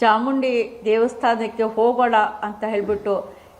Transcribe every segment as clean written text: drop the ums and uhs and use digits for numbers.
ಚಾಮುಂಡಿ ದೇವಸ್ಥಾನಕ್ಕೆ ಹೋಗೋಣ ಅಂತ ಹೇಳ್ಬಿಟ್ಟು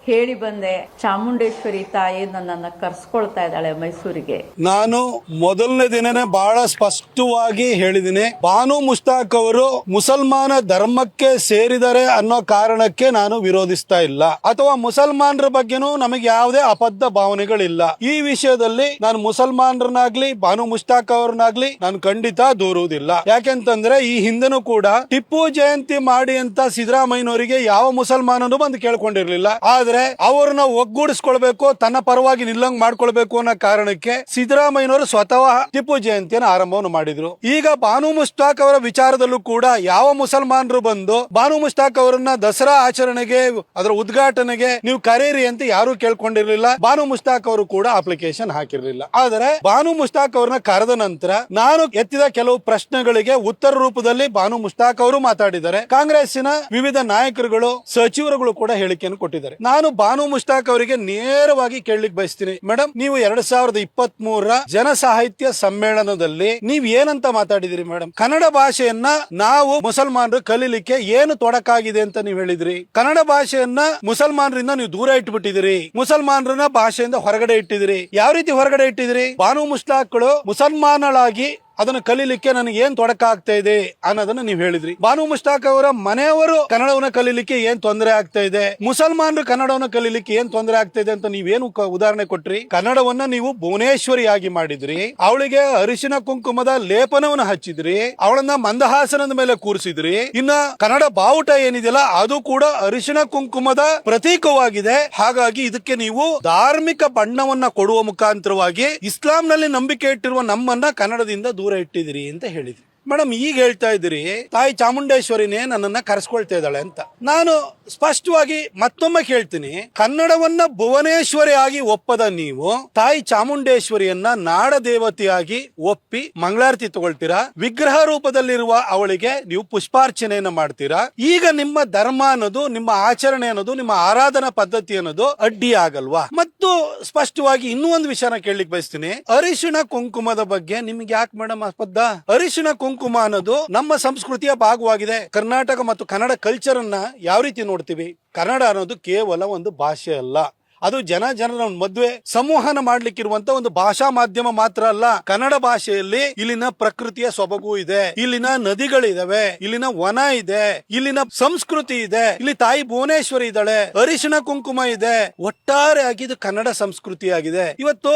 ಹೇಳಿ ಬಂದೆ. ಚಾಮುಂಡೇಶ್ವರಿ ತಾಯಿ ನನ್ನನ್ನು ಕರ್ಸ್ಕೊಳ್ತಾ ಇದ್ದಾಳೆ ಮೈಸೂರಿಗೆ. ನಾನು ಮೊದಲನೇ ದಿನನೇ ಬಹಳ ಸ್ಪಷ್ಟವಾಗಿ ಹೇಳಿದ್ದೀನಿ, ಬಾನು ಮುಷ್ತಾಕ್ ಅವರು ಮುಸಲ್ಮಾನ ಧರ್ಮಕ್ಕೆ ಸೇರಿದರೆ ಅನ್ನೋ ಕಾರಣಕ್ಕೆ ನಾನು ವಿರೋಧಿಸ್ತಾ ಇಲ್ಲ, ಅಥವಾ ಮುಸಲ್ಮಾನರ ಬಗ್ಗೆನೂ ನಮಗೆ ಯಾವುದೇ ಅಬದ್ಧ ಭಾವನೆಗಳಿಲ್ಲ. ಈ ವಿಷಯದಲ್ಲಿ ನಾನು ಮುಸಲ್ಮಾನರನ್ನಾಗ್ಲಿ ಬಾನು ಮುಷ್ತಾಕ್ ಅವ್ರನ್ನಾಗ್ಲಿ ನಾನು ಖಂಡಿತ ದೂರುವುದಿಲ್ಲ. ಯಾಕೆಂತಂದ್ರೆ ಈ ಹಿಂದೆನೂ ಕೂಡ ಟಿಪ್ಪು ಜಯಂತಿ ಮಾಡಿ ಅಂತ ಸಿದ್ದರಾಮಯ್ಯನವರಿಗೆ ಯಾವ ಮುಸಲ್ಮಾನನು ಬಂದು ಕೇಳ್ಕೊಂಡಿರ್ಲಿಲ್ಲ. ಆದ್ರೆ ಅವ್ರನ್ನ ಒಗ್ಗೂಡಿಸ್ಕೊಳ್ಬೇಕು, ತನ್ನ ಪರವಾಗಿ ನಿಲ್ಲಂಗ್ ಮಾಡ್ಕೊಳ್ಬೇಕು ಅನ್ನೋ ಕಾರಣಕ್ಕೆ ಸಿದ್ದರಾಮಯ್ಯನವರು ಸ್ವತಃ ಟಿಪ್ಪು ಜಯಂತಿಯನ್ನು ಆರಂಭವನ್ನು ಮಾಡಿದ್ರು. ಈಗ ಬಾನು ಮುಷ್ತಾಕ್ ಅವರ ವಿಚಾರದಲ್ಲೂ ಕೂಡ ಯಾವ ಮುಸಲ್ಮಾನರು ಬಂದು ಬಾನು ಮುಷ್ತಾಕ್ ಅವರನ್ನ ದಸರಾ ಆಚರಣೆಗೆ ಅದರ ಉದ್ಘಾಟನೆಗೆ ನೀವು ಕರೀರಿ ಅಂತ ಯಾರು ಕೇಳ್ಕೊಂಡಿರ್ಲಿಲ್ಲ. ಬಾನು ಮುಷ್ತಾಕ್ ಅವರು ಕೂಡ ಅಪ್ಲಿಕೇಶನ್ ಹಾಕಿರ್ಲಿಲ್ಲ. ಆದರೆ ಬಾನು ಮುಷ್ತಾಕ್ ಅವ್ರನ್ನ ಕರೆದ ನಂತರ ನಾನು ಎತ್ತಿದ ಕೆಲವು ಪ್ರಶ್ನೆಗಳಿಗೆ ಉತ್ತರ ರೂಪದಲ್ಲಿ ಬಾನು ಮುಷ್ತಾಕ್ ಅವರು ಮಾತಾಡಿದ್ದಾರೆ. ಕಾಂಗ್ರೆಸ್ಸಿನ ವಿವಿಧ ನಾಯಕರುಗಳು ಸಚಿವರುಗಳು ಕೂಡ ಹೇಳಿಕೆಯನ್ನು ಕೊಟ್ಟಿದ್ದಾರೆ. ನಾನು ಬಾನು ಮುಷ್ತಾಕ್ ಅವರಿಗೆ ನೇರವಾಗಿ ಕೇಳಲಿಕ್ಕೆ ಬಯಸ್ತೀನಿ, ಮೇಡಮ್ ನೀವು 2023ರ ಜನ ಸಾಹಿತ್ಯ ಸಮ್ಮೇಳನದಲ್ಲಿ ನೀವ್ ಏನಂತ ಮಾತಾಡಿದಿರಿ ಮೇಡಮ್? ಕನ್ನಡ ಭಾಷೆಯನ್ನ ನಾವು ಮುಸಲ್ಮಾನರು ಕಲೀಲಿಕ್ಕೆ ಏನು ತೊಡಕಾಗಿದೆ ಅಂತ ನೀವು ಹೇಳಿದ್ರಿ. ಕನ್ನಡ ಭಾಷೆಯನ್ನ ಮುಸಲ್ಮಾನರಿಂದ ನೀವು ದೂರ ಇಟ್ಬಿಟ್ಟಿದಿರಿ, ಮುಸಲ್ಮಾನರನ್ನ ಭಾಷೆಯಿಂದ ಹೊರಗಡೆ ಇಟ್ಟಿದಿರಿ. ಯಾವ ರೀತಿ ಹೊರಗಡೆ ಇಟ್ಟಿದಿರಿ? ಬಾನು ಮುಷ್ತಾಕ್ಗಳು ಮುಸಲ್ಮಾನಳಾಗಿ ಅದನ್ನು ಕಲೀಲಿಕ್ಕೆ ನನಗೆ ಏನ್ ತೊಡಕ ಆಗ್ತಾ ಇದೆ ಅನ್ನೋದನ್ನ ನೀವು ಹೇಳಿದ್ರಿ. ಬಾನು ಮುಷ್ತಾಕ್ ಅವರ ಮನೆಯವರು ಕನ್ನಡವನ್ನ ಕಲೀಲಿಕ್ಕೆ ಏನ್ ತೊಂದರೆ ಆಗ್ತಾ ಇದೆ, ಮುಸಲ್ಮಾನರು ಕನ್ನಡವನ್ನ ಕಲೀಲಿಕ್ಕೆ ಏನ್ ತೊಂದರೆ ಆಗ್ತಾ ಇದೆ ಅಂತ ನೀವೇನು ಉದಾಹರಣೆ ಕೊಟ್ರಿ? ಕನ್ನಡವನ್ನ ನೀವು ಭುವನೇಶ್ವರಿಯಾಗಿ ಮಾಡಿದ್ರಿ, ಅವಳಿಗೆ ಅರಿಶಿನ ಕುಂಕುಮದ ಲೇಪನವನ್ನು ಹಚ್ಚಿದ್ರಿ, ಅವಳನ್ನ ಮಂದಹಾಸನದ ಮೇಲೆ ಕೂರಿಸಿದ್ರಿ. ಇನ್ನ ಕನ್ನಡ ಬಾವುಟ ಏನಿದೆಯಲ್ಲ ಅದು ಕೂಡ ಅರಿಶಿನ ಕುಂಕುಮದ ಪ್ರತೀಕವಾಗಿದೆ. ಹಾಗಾಗಿ ಇದಕ್ಕೆ ನೀವು ಧಾರ್ಮಿಕ ಬಣ್ಣವನ್ನ ಕೊಡುವ ಮುಖಾಂತರವಾಗಿ ಇಸ್ಲಾಂನಲ್ಲಿ ನಂಬಿಕೆ ಇಟ್ಟಿರುವ ನಮ್ಮನ್ನ ಕನ್ನಡದಿಂದ ದೂರ ಇಟ್ಟಿದಿರಿ ಅಂತ ಹೇಳಿದ್ರಿ. ಮೇಡಮ್ ಈಗ ಹೇಳ್ತಾ ಇದ್ದೀರಿ ತಾಯಿ ಚಾಮುಂಡೇಶ್ವರಿನೇ ನನ್ನನ್ನ ಕರೆಸ್ಕೊಳ್ತಾ ಇದ್ದಾಳೆ ಅಂತ. ನಾನು ಸ್ಪಷ್ಟವಾಗಿ ಮತ್ತೊಮ್ಮೆ ಕೇಳ್ತೀನಿ, ಕನ್ನಡವನ್ನ ಭುವನೇಶ್ವರಿಯಾಗಿ ಒಪ್ಪದ ನೀವು ತಾಯಿ ಚಾಮುಂಡೇಶ್ವರಿಯನ್ನ ನಾಡ ದೇವತೆಯಾಗಿ ಒಪ್ಪಿ ಮಂಗಳಾರತಿ ತಗೊಳ್ತೀರಾ, ವಿಗ್ರಹ ರೂಪದಲ್ಲಿರುವ ಅವಳಿಗೆ ನೀವು ಪುಷ್ಪಾರ್ಚನೆಯನ್ನ ಮಾಡ್ತೀರಾ. ಈಗ ನಿಮ್ಮ ಧರ್ಮ ಅನ್ನೋದು, ನಿಮ್ಮ ಆಚರಣೆ ಅನ್ನೋದು, ನಿಮ್ಮ ಆರಾಧನಾ ಪದ್ಧತಿ ಅನ್ನೋದು ಅಡ್ಡಿ ಆಗಲ್ವಾ? ಮತ್ತು ಸ್ಪಷ್ಟವಾಗಿ ಇನ್ನೂ ಒಂದು ವಿಷಯನ ಕೇಳಲಿಕ್ಕೆ ಬಯಸ್ತೀನಿ, ಅರಿಶಿಣ ಕುಂಕುಮದ ಬಗ್ಗೆ ನಿಮ್ಗೆ ಯಾಕೆ ಮೇಡಮ್ ಅಬದ್ಧ? ಅರಿಶಿಣ ಕುಂಕುಮ ಅನ್ನೋದು ನಮ್ಮ ಸಂಸ್ಕೃತಿಯ ಭಾಗವಾಗಿದೆ. ಕರ್ನಾಟಕ ಮತ್ತು ಕನ್ನಡ ಕಲ್ಚರ್ ಅನ್ನ ಯಾವ ರೀತಿ ನೋಡ್ತೀವಿ? ಕನ್ನಡ ಅನ್ನೋದು ಕೇವಲ ಒಂದು ಭಾಷೆ ಅಲ್ಲ, ಅದು ಜನರ ಮದುವೆ ಸಂವಹನ ಮಾಡ್ಲಿಕ್ಕಿರುವಂತ ಒಂದು ಭಾಷಾ ಮಾಧ್ಯಮ ಮಾತ್ರ ಅಲ್ಲ. ಕನ್ನಡ ಭಾಷೆಯಲ್ಲಿ ಇಲ್ಲಿನ ಪ್ರಕೃತಿಯ ಸೊಬಗು ಇದೆ, ಇಲ್ಲಿನ ನದಿಗಳಿದಾವೆ, ಇಲ್ಲಿನ ವನ ಇದೆ, ಇಲ್ಲಿನ ಸಂಸ್ಕೃತಿ ಇದೆ, ಇಲ್ಲಿ ತಾಯಿ ಭುವನೇಶ್ವರಿ ಇದ್ದಾಳೆ, ಅರಿಶಿಣ ಕುಂಕುಮ ಇದೆ. ಒಟ್ಟಾರೆಯಾಗಿ ಇದು ಕನ್ನಡ ಸಂಸ್ಕೃತಿಯಾಗಿದೆ. ಇವತ್ತು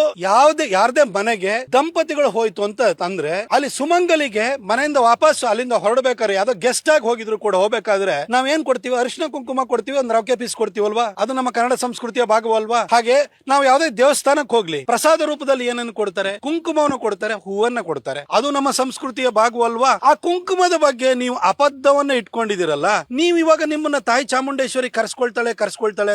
ಯಾರ್ದೇ ಮನೆಗೆ ದಂಪತಿಗಳು ಹೋಯ್ತು ಅಂತ ಅಂದ್ರೆ ಅಲ್ಲಿ ಸುಮಂಗಲಿಗೆ ಮನೆಯಿಂದ ವಾಪಸ್ ಅಲ್ಲಿಂದ ಹೊರಡ್ಬೇಕಾದ್ರೆ ಯಾವ್ದೋ ಗೆಸ್ಟ್ ಆಗಿ ಹೋಗಿದ್ರು ಕೂಡ ಹೋಗ್ಬೇಕಾದ್ರೆ ನಾವ್ ಏನ್ ಕೊಡ್ತೀವಿ? ಅರಿಶಿಣ ಕುಂಕುಮ ಕೊಡ್ತೀವಿ, ಒಂದು ರೊಕ್ಕೆ ಪೀಸ್ ಕೊಡ್ತೀವಲ್ವಾ? ಅದು ನಮ್ಮ ಕನ್ನಡ ಸಂಸ್ಕೃತಿಯ ಭಾಗ ಅಲ್ವಾ? ಹಾಗೆ ನಾವು ಯಾವುದೇ ದೇವಸ್ಥಾನಕ್ಕೆ ಹೋಗ್ಲಿ ಪ್ರಸಾದ ರೂಪದಲ್ಲಿ ಏನನ್ನು ಕೊಡ್ತಾರೆ? ಕುಂಕುಮವನ್ನು ಕೊಡ್ತಾರೆ, ಹೂವನ್ನ ಕೊಡ್ತಾರೆ. ಅದು ನಮ್ಮ ಸಂಸ್ಕೃತಿಯ ಭಾಗವಲ್ವಾ? ಆ ಕುಂಕುಮದ ಬಗ್ಗೆ ನೀವು ಅಬದ್ಧವನ್ನ ಇಟ್ಕೊಂಡಿದಿರಲ್ಲ. ನೀವು ಇವಾಗ ನಿಮ್ಮನ್ನ ತಾಯಿ ಚಾಮುಂಡೇಶ್ವರಿ ಕರ್ಸ್ಕೊಳ್ತಾಳೆ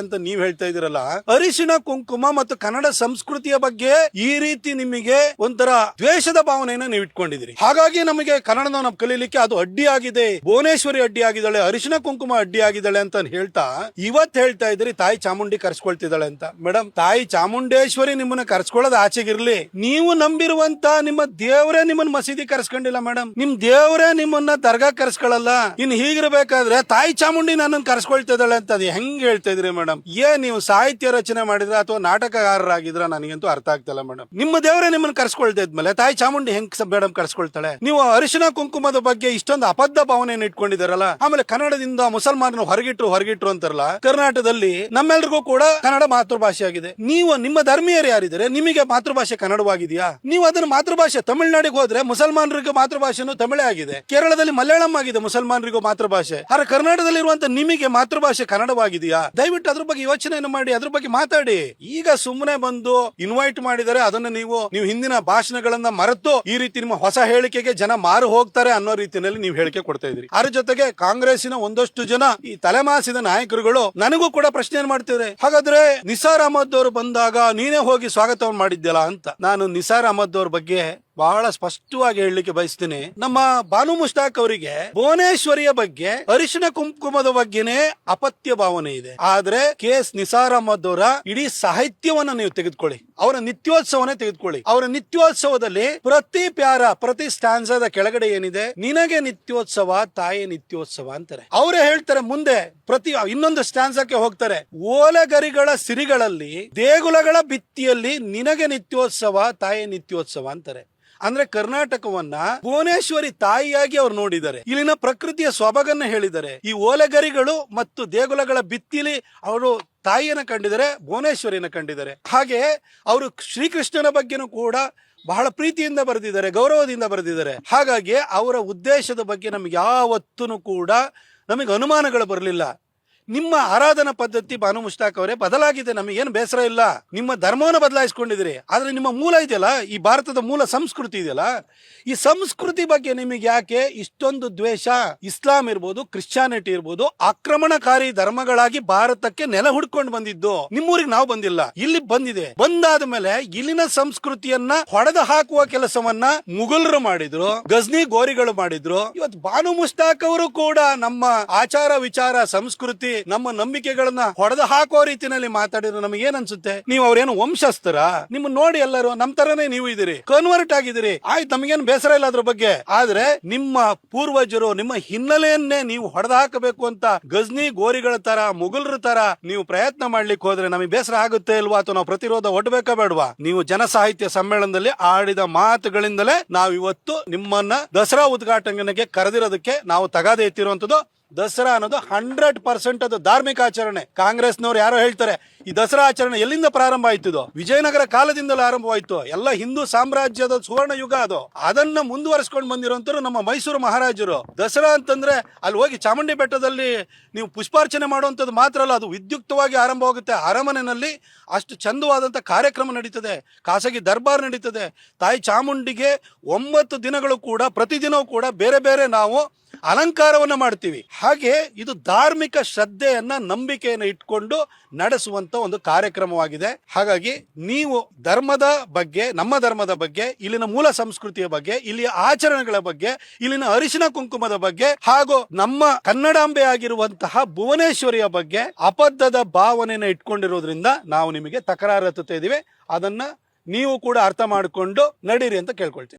ಅಂತ ನೀವ್ ಹೇಳ್ತಾ ಇದೀರಲ್ಲ. ಅರಿಶಿಣ ಕುಂಕುಮ ಮತ್ತು ಕನ್ನಡ ಸಂಸ್ಕೃತಿಯ ಬಗ್ಗೆ ಈ ರೀತಿ ನಿಮಗೆ ಒಂಥರ ದ್ವೇಷದ ಭಾವನೆಯನ್ನ ನೀವು ಇಟ್ಕೊಂಡಿದ್ದೀರಿ. ಹಾಗಾಗಿ ನಮಗೆ ಕನ್ನಡನ ನಾವು ಕಲೀಲಿಕ್ಕೆ ಅದು ಅಡ್ಡಿ ಆಗಿದೆ, ಭುವನೇಶ್ವರಿ ಅಡ್ಡಿ ಆಗಿದ್ದಾಳೆ, ಅರಿಶಿಣ ಕುಂಕುಮ ಅಡ್ಡಿ ಆಗಿದ್ದಾಳೆ ಅಂತ ಹೇಳ್ತಾ ಇವತ್ತು ಹೇಳ್ತಾ ಇದ್ರಿ ತಾಯಿ ಚಾಮುಂಡಿ ಕರ್ಸ್ಕೊಳ್ತಿದ್ದಾಳೆ ಅಂತ. ಮೇಡಮ್, ತಾಯಿ ಚಾಮುಂಡೇಶ್ವರಿ ನಿಮ್ಮನ್ನ ಕರ್ಸ್ಕೊಳ್ಳೋದು ಆಚೆಗಿರ್ಲಿ, ನೀವು ನಂಬಿರುವಂತ ನಿಮ್ಮ ದೇವರೇ ನಿಮ್ಮನ್ನ ಮಸೀದಿ ಕರ್ಸ್ಕೊಂಡಿಲ್ಲ ಮೇಡಮ್. ನಿಮ್ ದೇವರೇ ನಿಮ್ಮನ್ನ ದರ್ಗಾ ಕರ್ಸ್ಕೊಳ್ಳಲ್ಲ. ಇನ್ ಹೀಗಿರ್ಬೇಕಾದ್ರೆ ತಾಯಿ ಚಾಮುಂಡಿ ನನ್ನನ್ನು ಕರ್ಸ್ಕೊಳ್ತಿದ್ದಾಳೆ ಅಂತ ಅದು ಹೆಂಗ್ ಹೇಳ್ತಾ ಇದ್ರಿ ಮೇಡಮ್? ನೀವು ಸಾಹಿತ್ಯ ರಚನೆ ಮಾಡಿದ್ರ ಅಥವಾ ನಾಟಕಗಾರರಾಗಿದ್ರ ನನಗಂತೂ ಅರ್ಥ ಆಗ್ತಿಲ್ಲ ಮೇಡಮ್. ನಿಮ್ಮ ದೇವರೇ ನಿಮ್ಮನ್ನ ಕರ್ಸ್ಕೊಳ್ತಾ ಇದ್ಮೇಲೆ ತಾಯಿ ಚಾಮುಂಡಿ ಹೆಂಗ್ ಮೇಡಮ್ ಕರ್ಸ್ಕೊಳ್ತಾಳೆ? ನೀವು ಅರಿಶಿಣ ಕುಂಕುಮದ ಬಗ್ಗೆ ಇಷ್ಟೊಂದು ಅಬದ್ಧ ಭಾವನೆಯನ್ನು ಇಟ್ಕೊಂಡಿದ್ದಾರಲ್ಲ. ಆಮೇಲೆ ಕನ್ನಡದಿಂದ ಮುಸಲ್ಮಾನರು ಹೊರಗಿಟ್ರು ಅಂತಾರಲ್ಲ. ಕರ್ನಾಟಕದಲ್ಲಿ ನಮ್ಮೆಲ್ರಿಗೂ ಕೂಡ ಕನ್ನಡ ಮಾತೃಭಾಷೆ ಆಗಿದೆ. ನೀವು ನಿಮ್ಮ ಧರ್ಮೀಯರು ಯಾರಿದ್ದಾರೆ, ನಿಮಗೆ ಮಾತೃಭಾಷೆ ಕನ್ನಡವಾಗಿದೆಯಾ? ನೀವು ಅದನ್ನ ಮಾತೃಭಾಷೆ ತಮಿಳುನಾಡಿಗೆ ಹೋದ್ರೆ ಮುಸಲ್ಮಾನರಿಗೆ ಮಾತೃಭಾಷೆನೂ ತಮಿಳೇ ಆಗಿದೆ. ಕೇರಳದಲ್ಲಿ ಮಲಯಾಳಂ ಆಗಿದೆ ಮುಸಲ್ಮಾನರಿಗೂ ಮಾತೃಭಾಷೆ. ಆದ್ರೆ ಕರ್ನಾಟಕದಲ್ಲಿ ಇರುವಂತ ನಿಮಗೆ ಮಾತೃಭಾಷೆ ಕನ್ನಡವಾಗಿದೆಯಾ? ದಯವಿಟ್ಟು ಅದ್ರ ಬಗ್ಗೆ ಯೋಚನೆಯನ್ನು ಮಾಡಿ, ಅದ್ರ ಬಗ್ಗೆ ಮಾತಾಡಿ. ಈಗ ಸುಮ್ಮನೆ ಬಂದು ಇನ್ವೈಟ್ ಮಾಡಿದರೆ ಅದನ್ನ ನೀವು ಹಿಂದಿನ ಭಾಷಣಗಳನ್ನ ಮರೆತು ಈ ರೀತಿ ನಿಮ್ಮ ಹೊಸ ಹೇಳಿಕೆಗೆ ಜನ ಮಾರು ಹೋಗ್ತಾರೆ ಅನ್ನೋ ರೀತಿಯಲ್ಲಿ ನೀವು ಹೇಳಿಕೆ ಕೊಡ್ತಾ ಇದ್ರಿ. ಅದ್ರ ಜೊತೆಗೆ ಕಾಂಗ್ರೆಸ್ಸಿನ ಒಂದಷ್ಟು ಜನ ಈ ತಲೆಮಾಸಿದ ನಾಯಕರುಗಳು ನನಗೂ ಕೂಡ ಪ್ರಶ್ನೆ ಮಾಡ್ತಿದ್ರೆ, ಹಾಗಾದ್ರೆ ನಿಸಾರ್ ಅಹಮದ್ ಅವರು ಬಂದಾಗ ನೀನೇ ಹೋಗಿ ಸ್ವಾಗತವನ್ನು ಮಾಡಿದ್ಯಲ್ಲ ಅಂತ. ನಾನು ನಿಸಾರ್ ಅಹಮದ್ ಅವ್ರ ಬಗ್ಗೆ ಬಹಳ ಸ್ಪಷ್ಟವಾಗಿ ಹೇಳಲಿಕ್ಕೆ ಬಯಸ್ತೀನಿ. ನಮ್ಮ ಬಾನು ಮುಷ್ತಾಕ್ ಅವರಿಗೆ ಭುವನೇಶ್ವರಿಯ ಬಗ್ಗೆ, ಅರಿಶಿನ ಕುಂಕುಮದ ಬಗ್ಗೆನೇ ಅಪತ್ಯ ಭಾವನೆ ಇದೆ. ಆದ್ರೆ KS ನಿಸಾರ್ ಅಹಮದ್ ಅವರ ಇಡೀ ಸಾಹಿತ್ಯವನ್ನ ನೀವು ತೆಗೆದುಕೊಳ್ಳಿ, ಅವರ ನಿತ್ಯೋತ್ಸವನೇ ತೆಗೆದುಕೊಳ್ಳಿ. ಅವರ ನಿತ್ಯೋತ್ಸವದಲ್ಲಿ ಪ್ರತಿ ಪ್ಯಾರ, ಪ್ರತಿ ಸ್ಟ್ಯಾನ್ಸದ ಕೆಳಗಡೆ ಏನಿದೆ, ನಿನಗೆ ನಿತ್ಯೋತ್ಸವ ತಾಯಿ ನಿತ್ಯೋತ್ಸವ ಅಂತಾರೆ. ಅವರೇ ಹೇಳ್ತಾರೆ ಮುಂದೆ, ಪ್ರತಿ ಇನ್ನೊಂದು ಸ್ಟ್ಯಾನ್ಸಕ್ಕೆ ಹೋಗ್ತಾರೆ, ಓಲೆಗರಿಗಳ ಸಿರಿಗಳಲ್ಲಿ ದೇಗುಲಗಳ ಭಿತ್ತಿಯಲ್ಲಿ ನಿನಗೆ ನಿತ್ಯೋತ್ಸವ ತಾಯಿ ನಿತ್ಯೋತ್ಸವ ಅಂತಾರೆ. ಅಂದ್ರೆ ಕರ್ನಾಟಕವನ್ನ ಭುವನೇಶ್ವರಿ ತಾಯಿಯಾಗಿ ಅವ್ರು ನೋಡಿದ್ದಾರೆ. ಇಲ್ಲಿನ ಪ್ರಕೃತಿಯ ಸೊಬಗನ್ನ ಹೇಳಿದ್ದಾರೆ. ಈ ಓಲೆಗರಿಗಳು ಮತ್ತು ದೇಗುಲಗಳ ಭಿತ್ತಿಲಿ ಅವರು ತಾಯಿಯನ್ನ ಕಂಡಿದ್ದಾರೆ, ಭುವನೇಶ್ವರಿಯನ್ನ ಕಂಡಿದ್ದಾರೆ. ಹಾಗೆ ಅವರು ಶ್ರೀಕೃಷ್ಣನ ಬಗ್ಗೆನೂ ಕೂಡ ಬಹಳ ಪ್ರೀತಿಯಿಂದ ಬರೆದಿದ್ದಾರೆ, ಗೌರವದಿಂದ ಬರೆದಿದ್ದಾರೆ. ಹಾಗಾಗಿ ಅವರ ಉದ್ದೇಶದ ಬಗ್ಗೆ ನಮ್ಗೆ ಯಾವತ್ತೂ ಕೂಡ ನಮಗೆ ಅನುಮಾನಗಳು ಬರಲಿಲ್ಲ. ನಿಮ್ಮ ಆರಾಧನಾ ಪದ್ಧತಿ ಬಾನು ಮುಷ್ತಾಕ್ ಅವರೇ ಬದಲಾಗಿದೆ, ನಮಗೇನು ಬೇಸರ ಇಲ್ಲ. ನಿಮ್ಮ ಧರ್ಮವನ್ನು ಬದಲಾಯಿಸ್ಕೊಂಡಿದ್ದೀರಿ, ಆದ್ರೆ ನಿಮ್ಮ ಮೂಲ ಇದೆಯಲ್ಲ, ಈ ಭಾರತದ ಮೂಲ ಸಂಸ್ಕೃತಿ ಇದೆಯಲ್ಲ, ಈ ಸಂಸ್ಕೃತಿ ಬಗ್ಗೆ ನಿಮಗೆ ಯಾಕೆ ಇಷ್ಟೊಂದು ದ್ವೇಷ? ಇಸ್ಲಾಂ ಇರ್ಬೋದು, ಕ್ರಿಶ್ಚಿಯಾನಿಟಿ ಇರ್ಬೋದು, ಆಕ್ರಮಣಕಾರಿ ಧರ್ಮಗಳಾಗಿ ಭಾರತಕ್ಕೆ ನೆಲ ಹುಡ್ಕೊಂಡು ಬಂದಿದ್ದು. ನಿಮ್ಮೂರಿಗೆ ನಾವು ಬಂದಿಲ್ಲ, ಇಲ್ಲಿ ಬಂದಿದೆ. ಬಂದಾದ ಮೇಲೆ ಇಲ್ಲಿನ ಸಂಸ್ಕೃತಿಯನ್ನ ಹೊಡೆದು ಹಾಕುವ ಕೆಲಸವನ್ನ ಮುಘಲರು ಮಾಡಿದ್ರು, ಗಜ್ನಿ ಗೋರಿಗಳು ಮಾಡಿದ್ರು. ಇವತ್ತು ಬಾನು ಮುಷ್ತಾಕ್ ಅವರು ಕೂಡ ನಮ್ಮ ಆಚಾರ ವಿಚಾರ ಸಂಸ್ಕೃತಿ ನಮ್ಮ ನಂಬಿಕೆಗಳನ್ನ ಹೊಡೆದು ಹಾಕೋ ರೀತಿಯಲ್ಲಿ ಮಾತಾಡಿದ್ರು. ನಮಗೆ ಏನ್ ಅನ್ಸುತ್ತೆ? ನೀವು ಅವ್ರೇನು ವಂಶಸ್ಥರ? ನಿಮ್ಮ ನೋಡಿ ಎಲ್ಲರೂ ನಮ್ ತರನೇ ನೀವು ಇದೀರಿ, ಕನ್ವರ್ಟ್ ಆಗಿದ್ದೀರಿ, ಆಯ್ತು, ನಮಗೇನು ಬೇಸರ ಇಲ್ಲ ಅದ್ರ ಬಗ್ಗೆ. ಆದ್ರೆ ನಿಮ್ಮ ಪೂರ್ವಜರು, ನಿಮ್ಮ ಹಿನ್ನೆಲೆಯನ್ನೇ ನೀವು ಹೊಡೆದು ಹಾಕಬೇಕು ಅಂತ ಗಜ್ನಿ ಗೋರಿಗಳ ತರ, ಮುಘಲರ ತರ ನೀವು ಪ್ರಯತ್ನ ಮಾಡ್ಲಿಕ್ಕೆ ಹೋದ್ರೆ ನಮಗೆ ಬೇಸರ ಆಗುತ್ತೆ ಇಲ್ವಾ? ಅಥವಾ ನಾವು ಪ್ರತಿರೋಧ ಒಡ್ಬೇಕಾ ಬೇಡವಾ? ನೀವು ಜನಸಾಹಿತ್ಯ ಸಮ್ಮೇಳನದಲ್ಲಿ ಆಡಿದ ಮಾತುಗಳಿಂದಲೇ ನಾವು ಇವತ್ತು ನಿಮ್ಮನ್ನ ದಸರಾ ಉದ್ಘಾಟನೆಗೆ ಕರೆದಿರೋದಕ್ಕೆ ನಾವು ತಗಾದೆ ಎತ್ತಿರುವಂತದ್ದು. ದಸರಾ ಅನ್ನೋದು 100% ಅದು ಧಾರ್ಮಿಕ ಆಚರಣೆ. ಕಾಂಗ್ರೆಸ್ನವ್ರು ಯಾರೋ ಹೇಳ್ತಾರೆ ಈ ದಸರಾ ಆಚರಣೆ ಎಲ್ಲಿಂದ ಪ್ರಾರಂಭ ಆಯ್ತು? ವಿಜಯನಗರ ಕಾಲದಿಂದಲೇ ಆರಂಭವಾಯ್ತು. ಎಲ್ಲ ಹಿಂದೂ ಸಾಮ್ರಾಜ್ಯದ ಸುವರ್ಣ ಯುಗ ಅದು. ಅದನ್ನ ಮುಂದುವರಿಸಿಕೊಂಡು ಬಂದಿರುವಂತರು ನಮ್ಮ ಮೈಸೂರು ಮಹಾರಾಜರು. ದಸರಾ ಅಂತಂದ್ರೆ ಅಲ್ಲಿ ಹೋಗಿ ಚಾಮುಂಡಿ ಬೆಟ್ಟದಲ್ಲಿ ನೀವು ಪುಷ್ಪಾರ್ಚನೆ ಮಾಡುವಂಥದ್ದು ಮಾತ್ರ ಅಲ್ಲ, ಅದು ವಿದ್ಯುಕ್ತವಾಗಿ ಆರಂಭವಾಗುತ್ತೆ. ಅರಮನೆಯಲ್ಲಿ ಅಷ್ಟು ಚಂದವಾದಂಥ ಕಾರ್ಯಕ್ರಮ ನಡೀತದೆ, ಖಾಸಗಿ ದರ್ಬಾರ್ ನಡೀತದೆ. ತಾಯಿ ಚಾಮುಂಡಿಗೆ 9 ದಿನಗಳು ಕೂಡ, ಪ್ರತಿದಿನವೂ ಕೂಡ ಬೇರೆ ಬೇರೆ ನಾವು ಅಲಂಕಾರವನ್ನ ಮಾಡ್ತೀವಿ. ಹಾಗೆ ಇದು ಧಾರ್ಮಿಕ ಶ್ರದ್ಧೆಯನ್ನ, ನಂಬಿಕೆಯನ್ನು ಇಟ್ಕೊಂಡು ನಡೆಸುವಂತ ಒಂದು ಕಾರ್ಯಕ್ರಮವಾಗಿದೆ. ಹಾಗಾಗಿ ನೀವು ಧರ್ಮದ ಬಗ್ಗೆ, ನಮ್ಮ ಧರ್ಮದ ಬಗ್ಗೆ, ಇಲ್ಲಿನ ಮೂಲ ಸಂಸ್ಕೃತಿಯ ಬಗ್ಗೆ, ಇಲ್ಲಿಯ ಆಚರಣೆಗಳ ಬಗ್ಗೆ, ಇಲ್ಲಿನ ಅರಿಶಿನ ಕುಂಕುಮದ ಬಗ್ಗೆ, ಹಾಗೂ ನಮ್ಮ ಕನ್ನಡಾಂಬೆ ಆಗಿರುವಂತಹ ಭುವನೇಶ್ವರಿಯ ಬಗ್ಗೆ ಅಬದ್ಧದ ಭಾವನೆಯನ್ನು ಇಟ್ಕೊಂಡಿರೋದ್ರಿಂದ ನಾವು ನಿಮಗೆ ತಕರಾರು ಎತ್ತುತ್ತಾ ಇದೀವಿ. ಅದನ್ನ ನೀವು ಕೂಡ ಅರ್ಥ ಮಾಡಿಕೊಂಡು ನಡೀರಿ ಅಂತ ಕೇಳ್ಕೊಳ್ತೀನಿ.